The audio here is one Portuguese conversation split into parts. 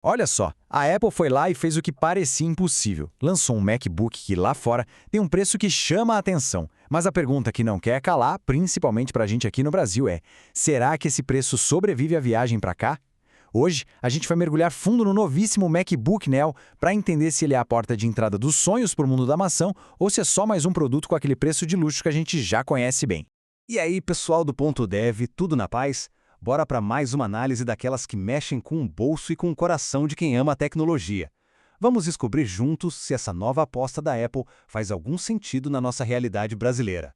Olha só, a Apple foi lá e fez o que parecia impossível. Lançou um MacBook que lá fora tem um preço que chama a atenção. Mas a pergunta que não quer calar, principalmente pra gente aqui no Brasil, é: será que esse preço sobrevive à viagem pra cá? Hoje, a gente vai mergulhar fundo no novíssimo MacBook Neo para entender se ele é a porta de entrada dos sonhos para o mundo da maçã ou se é só mais um produto com aquele preço de luxo que a gente já conhece bem. E aí, pessoal do Ponto Dev, tudo na paz? Bora para mais uma análise daquelas que mexem com o bolso e com o coração de quem ama a tecnologia. Vamos descobrir juntos se essa nova aposta da Apple faz algum sentido na nossa realidade brasileira.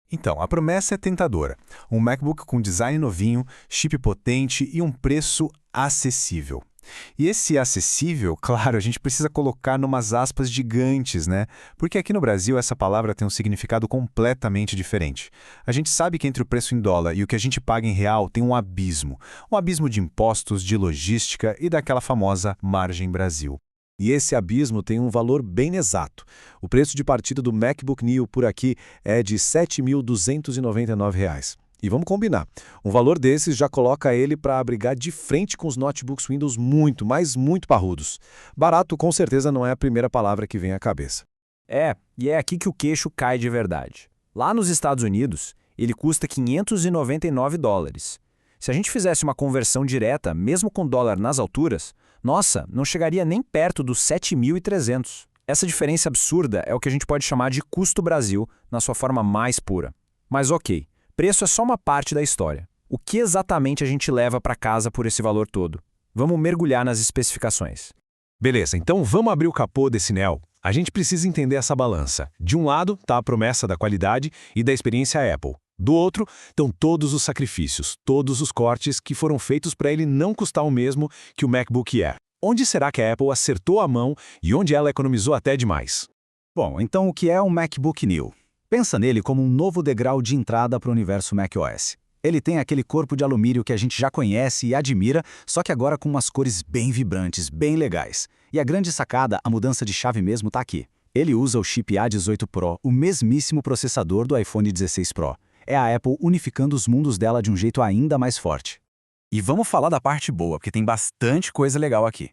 Então, a promessa é tentadora. Um MacBook com design novinho, chip potente e um preço acessível. E esse acessível, claro, a gente precisa colocar numas aspas gigantes, né? Porque aqui no Brasil essa palavra tem um significado completamente diferente. A gente sabe que entre o preço em dólar e o que a gente paga em real tem um abismo. Um abismo de impostos, de logística e daquela famosa margem Brasil. E esse abismo tem um valor bem exato. O preço de partida do MacBook Neo por aqui é de R$ 7.299. E vamos combinar, um valor desses já coloca ele para abrigar de frente com os notebooks Windows muito, mas muito parrudos. Barato com certeza não é a primeira palavra que vem à cabeça. E é aqui que o queixo cai de verdade. Lá nos Estados Unidos, ele custa US$ 599. Se a gente fizesse uma conversão direta, mesmo com dólar nas alturas, nossa, não chegaria nem perto dos 7.300. Essa diferença absurda é o que a gente pode chamar de custo Brasil, na sua forma mais pura. Mas ok, preço é só uma parte da história. O que exatamente a gente leva para casa por esse valor todo? Vamos mergulhar nas especificações. Beleza, então vamos abrir o capô desse Neo. A gente precisa entender essa balança. De um lado está a promessa da qualidade e da experiência Apple. Do outro, estão todos os sacrifícios, todos os cortes que foram feitos para ele não custar o mesmo que o MacBook Air. Onde será que a Apple acertou a mão e onde ela economizou até demais? Bom, então o que é um MacBook Neo? Pensa nele como um novo degrau de entrada para o universo macOS. Ele tem aquele corpo de alumínio que a gente já conhece e admira, só que agora com umas cores bem vibrantes, bem legais. E a grande sacada, a mudança de chave mesmo, está aqui. Ele usa o chip A18 Pro, o mesmíssimo processador do iPhone 16 Pro. É a Apple unificando os mundos dela de um jeito ainda mais forte. E vamos falar da parte boa, porque tem bastante coisa legal aqui.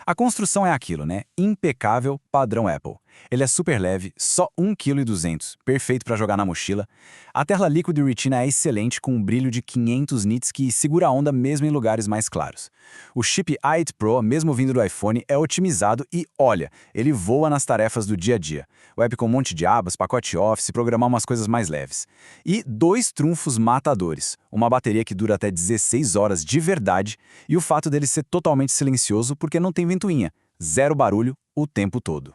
A construção é aquilo, né? Impecável, padrão Apple. Ele é super leve, só 1,2 kg, perfeito para jogar na mochila. A tela Liquid Retina é excelente, com um brilho de 500 nits que segura a onda mesmo em lugares mais claros. O chip A8 Pro, mesmo vindo do iPhone, é otimizado e, olha, ele voa nas tarefas do dia a dia. Web com um monte de abas, pacote Office, programar umas coisas mais leves. E 2 trunfos matadores, uma bateria que dura até 16 horas de verdade e o fato dele ser totalmente silencioso porque não tem ventoinha, zero barulho o tempo todo.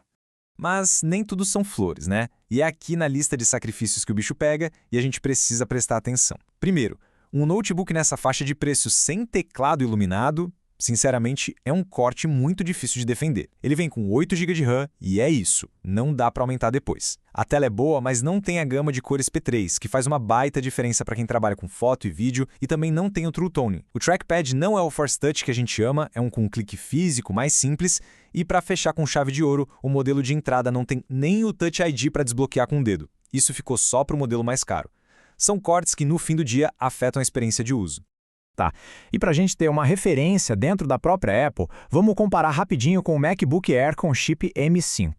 Mas nem tudo são flores, né? E é aqui na lista de sacrifícios que o bicho pega e a gente precisa prestar atenção. Primeiro, um notebook nessa faixa de preço sem teclado iluminado, sinceramente, é um corte muito difícil de defender. Ele vem com 8 GB de RAM e é isso, não dá para aumentar depois. A tela é boa, mas não tem a gama de cores P3, que faz uma baita diferença para quem trabalha com foto e vídeo, e também não tem o True Tone. O trackpad não é o Force Touch que a gente ama, é um com clique físico mais simples, e para fechar com chave de ouro, o modelo de entrada não tem nem o Touch ID para desbloquear com o dedo. Isso ficou só para o modelo mais caro. São cortes que no fim do dia afetam a experiência de uso. Tá, e para a gente ter uma referência dentro da própria Apple, vamos comparar rapidinho com o MacBook Air com chip M5.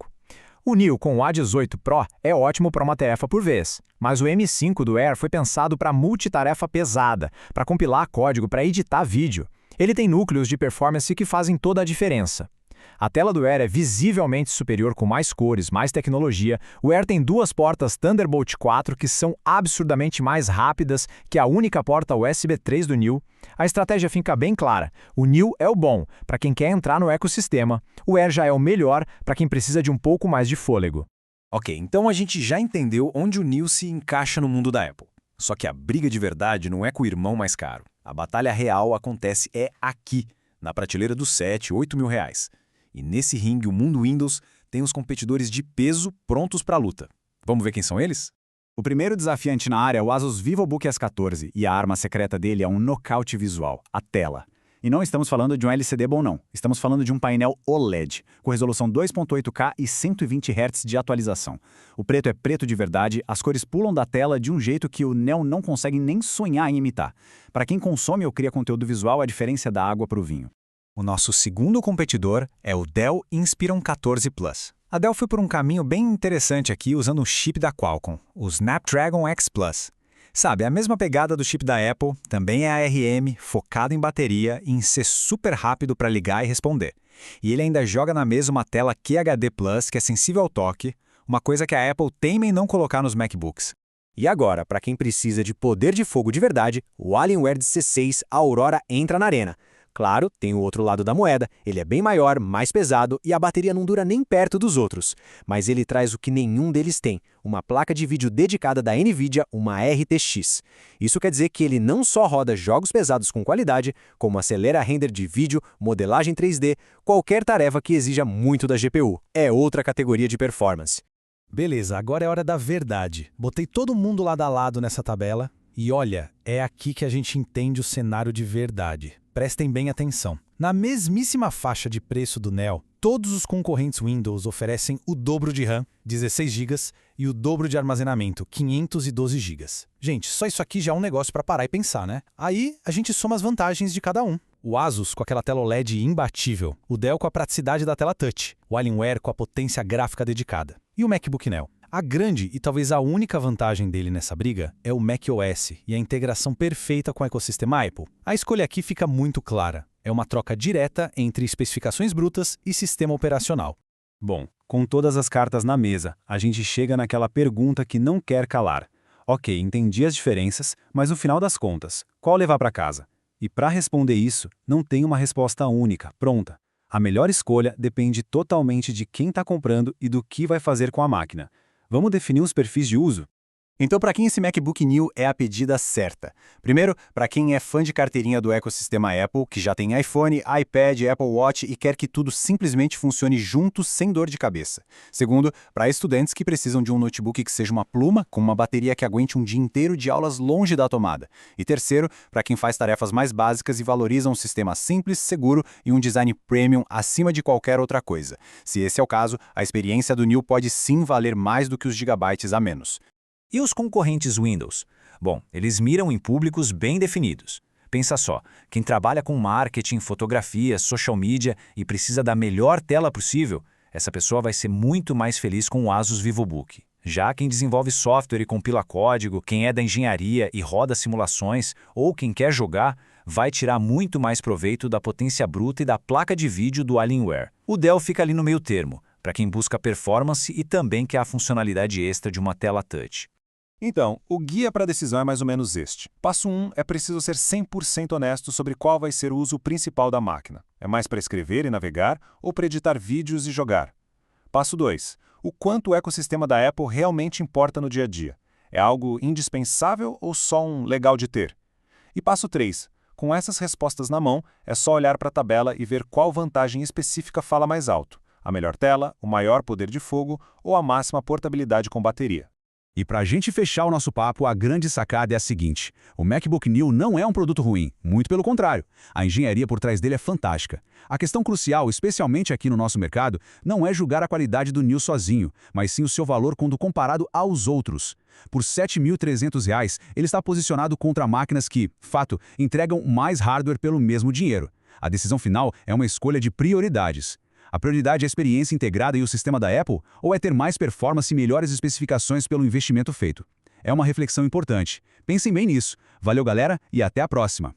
O Neo com o A18 Pro é ótimo para uma tarefa por vez, mas o M5 do Air foi pensado para multitarefa pesada, para compilar código, para editar vídeo. Ele tem núcleos de performance que fazem toda a diferença. A tela do Air é visivelmente superior com mais cores, mais tecnologia. O Air tem 2 portas Thunderbolt 4 que são absurdamente mais rápidas que a única porta USB 3 do Neo. A estratégia fica bem clara. O Neo é o bom para quem quer entrar no ecossistema. O Air já é o melhor para quem precisa de um pouco mais de fôlego. Ok, então a gente já entendeu onde o Neo se encaixa no mundo da Apple. Só que a briga de verdade não é com o irmão mais caro. A batalha real acontece aqui, na prateleira dos 7, 8 mil reais. E nesse ringue, o mundo Windows tem os competidores de peso prontos para a luta. Vamos ver quem são eles? O primeiro desafiante na área é o Asus VivoBook S14, e a arma secreta dele é um nocaute visual, a tela. E não estamos falando de um LCD bom não, estamos falando de um painel OLED, com resolução 2.8K e 120 Hz de atualização. O preto é preto de verdade, as cores pulam da tela de um jeito que o Neo não consegue nem sonhar em imitar. Para quem consome ou cria conteúdo visual, a diferença é da água para o vinho. O nosso segundo competidor é o Dell Inspiron 14 Plus. A Dell foi por um caminho bem interessante aqui usando um chip da Qualcomm, o Snapdragon X Plus. Sabe, a mesma pegada do chip da Apple, também é ARM, focado em bateria e em ser super rápido para ligar e responder. E ele ainda joga na mesa uma tela QHD Plus que é sensível ao toque, uma coisa que a Apple teima em não colocar nos MacBooks. E agora, para quem precisa de poder de fogo de verdade, o Alienware C6 Aurora entra na arena. Claro, tem o outro lado da moeda, ele é bem maior, mais pesado e a bateria não dura nem perto dos outros. Mas ele traz o que nenhum deles tem, uma placa de vídeo dedicada da NVIDIA, uma RTX. Isso quer dizer que ele não só roda jogos pesados com qualidade, como acelera render de vídeo, modelagem 3D, qualquer tarefa que exija muito da GPU. É outra categoria de performance. Beleza, agora é hora da verdade. Botei todo mundo lado a lado nessa tabela e olha, é aqui que a gente entende o cenário de verdade. Prestem bem atenção. Na mesmíssima faixa de preço do Neo, todos os concorrentes Windows oferecem o dobro de RAM, 16 GB, e o dobro de armazenamento, 512 GB. Gente, só isso aqui já é um negócio para parar e pensar, né? Aí a gente soma as vantagens de cada um. O Asus com aquela tela OLED imbatível, o Dell com a praticidade da tela Touch, o Alienware com a potência gráfica dedicada. E o MacBook Neo? A grande e talvez a única vantagem dele nessa briga é o macOS e a integração perfeita com o ecossistema Apple. A escolha aqui fica muito clara. É uma troca direta entre especificações brutas e sistema operacional. Bom, com todas as cartas na mesa, a gente chega naquela pergunta que não quer calar. Ok, entendi as diferenças, mas no final das contas, qual levar para casa? E para responder isso, não tem uma resposta única, pronta. A melhor escolha depende totalmente de quem está comprando e do que vai fazer com a máquina. Vamos definir os perfis de uso? Então, para quem esse MacBook Neo é a pedida certa? Primeiro, para quem é fã de carteirinha do ecossistema Apple, que já tem iPhone, iPad, Apple Watch e quer que tudo simplesmente funcione junto sem dor de cabeça. Segundo, para estudantes que precisam de um notebook que seja uma pluma, com uma bateria que aguente um dia inteiro de aulas longe da tomada. E terceiro, para quem faz tarefas mais básicas e valoriza um sistema simples, seguro e um design premium acima de qualquer outra coisa. Se esse é o caso, a experiência do Neo pode sim valer mais do que os gigabytes a menos. E os concorrentes Windows? Bom, eles miram em públicos bem definidos. Pensa só, quem trabalha com marketing, fotografia, social media e precisa da melhor tela possível, essa pessoa vai ser muito mais feliz com o Asus VivoBook. Já quem desenvolve software e compila código, quem é da engenharia e roda simulações, ou quem quer jogar, vai tirar muito mais proveito da potência bruta e da placa de vídeo do Alienware. O Dell fica ali no meio termo, para quem busca performance e também quer a funcionalidade extra de uma tela touch. Então, o guia para a decisão é mais ou menos este. Passo 1 é preciso ser 100% honesto sobre qual vai ser o uso principal da máquina. É mais para escrever e navegar ou para editar vídeos e jogar? Passo 2. O quanto o ecossistema da Apple realmente importa no dia a dia. É algo indispensável ou só um legal de ter? E passo 3. Com essas respostas na mão, é só olhar para a tabela e ver qual vantagem específica fala mais alto. A melhor tela, o maior poder de fogo ou a máxima portabilidade com bateria. E para a gente fechar o nosso papo, a grande sacada é a seguinte: o MacBook Neo não é um produto ruim, muito pelo contrário. A engenharia por trás dele é fantástica. A questão crucial, especialmente aqui no nosso mercado, não é julgar a qualidade do Neo sozinho, mas sim o seu valor quando comparado aos outros. Por R$ 7.300, ele está posicionado contra máquinas que, fato, entregam mais hardware pelo mesmo dinheiro. A decisão final é uma escolha de prioridades. A prioridade é a experiência integrada e o sistema da Apple, ou é ter mais performance e melhores especificações pelo investimento feito? É uma reflexão importante. Pensem bem nisso. Valeu, galera, e até a próxima!